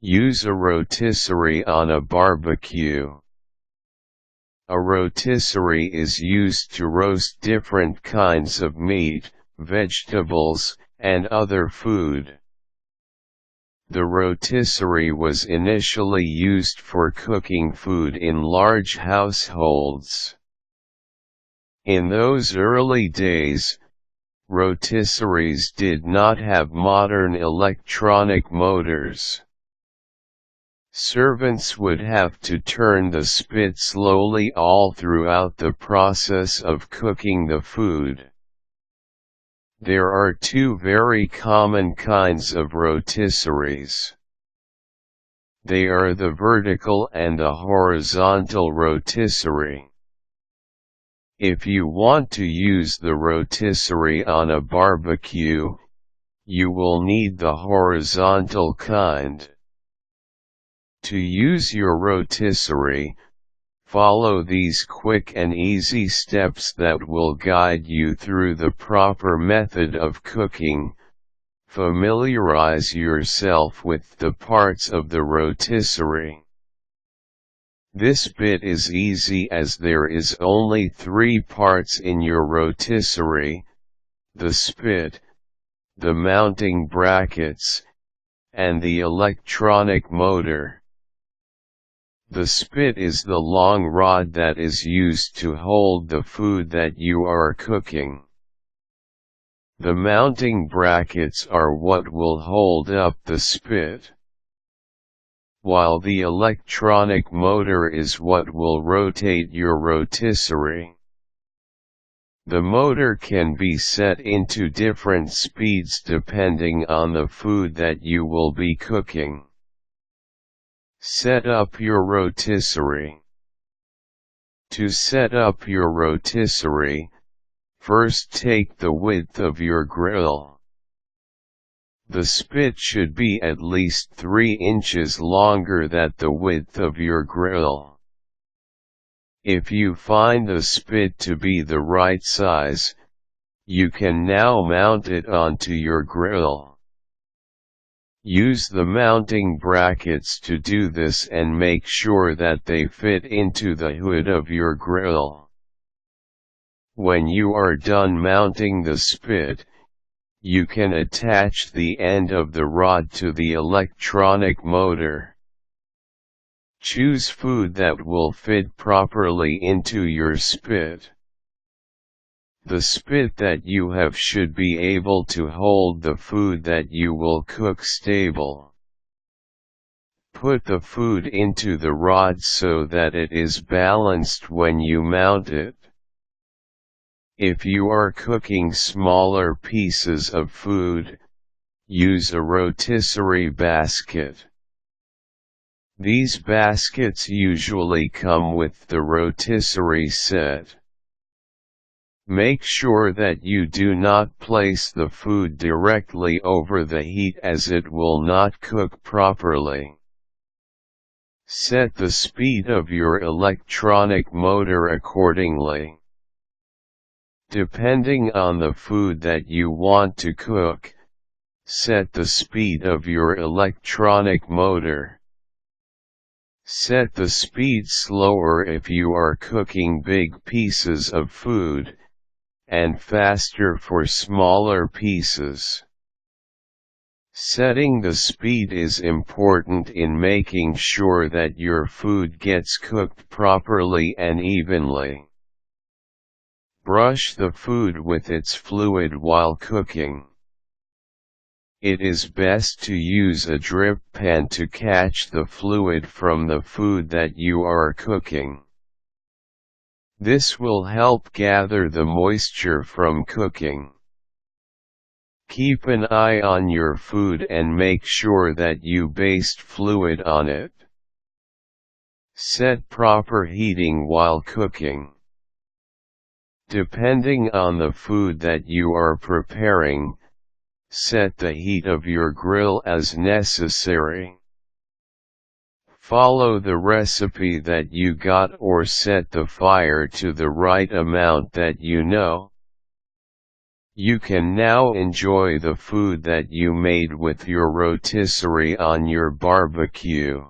Use a rotisserie on a barbecue. A rotisserie is used to roast different kinds of meat, vegetables, and other food. The rotisserie was initially used for cooking food in large households. In those early days, rotisseries did not have modern electronic motors. Servants would have to turn the spit slowly all throughout the process of cooking the food. There are two very common kinds of rotisseries. They are the vertical and the horizontal rotisserie. If you want to use the rotisserie on a barbecue, you will need the horizontal kind. To use your rotisserie, follow these quick and easy steps that will guide you through the proper method of cooking. Familiarize yourself with the parts of the rotisserie. This bit is easy as there is only 3 parts in your rotisserie: the spit, the mounting brackets, and the electronic motor. The spit is the long rod that is used to hold the food that you are cooking. The mounting brackets are what will hold up the spit, while the electronic motor is what will rotate your rotisserie. The motor can be set into different speeds depending on the food that you will be cooking. Set up your rotisserie. To set up your rotisserie, first take the width of your grill. The spit should be at least 3 inches longer than the width of your grill. If you find the spit to be the right size, you can now mount it onto your grill. Use the mounting brackets to do this and make sure that they fit into the hood of your grill. When you are done mounting the spit, you can attach the end of the rod to the electronic motor. Choose food that will fit properly into your spit. The spit that you have should be able to hold the food that you will cook stable. Put the food into the rod so that it is balanced when you mount it. If you are cooking smaller pieces of food, use a rotisserie basket. These baskets usually come with the rotisserie set. Make sure that you do not place the food directly over the heat as it will not cook properly. Set the speed of your electronic motor accordingly. Depending on the food that you want to cook, set the speed of your electronic motor. Set the speed slower if you are cooking big pieces of food, and faster for smaller pieces. Setting the speed is important in making sure that your food gets cooked properly and evenly. Brush the food with its fluid while cooking. It is best to use a drip pan to catch the fluid from the food that you are cooking. This will help gather the moisture from cooking. Keep an eye on your food and make sure that you baste fluid on it. Set proper heating while cooking. Depending on the food that you are preparing, set the heat of your grill as necessary. Follow the recipe that you got or set the fire to the right amount that you know. You can now enjoy the food that you made with your rotisserie on your barbecue.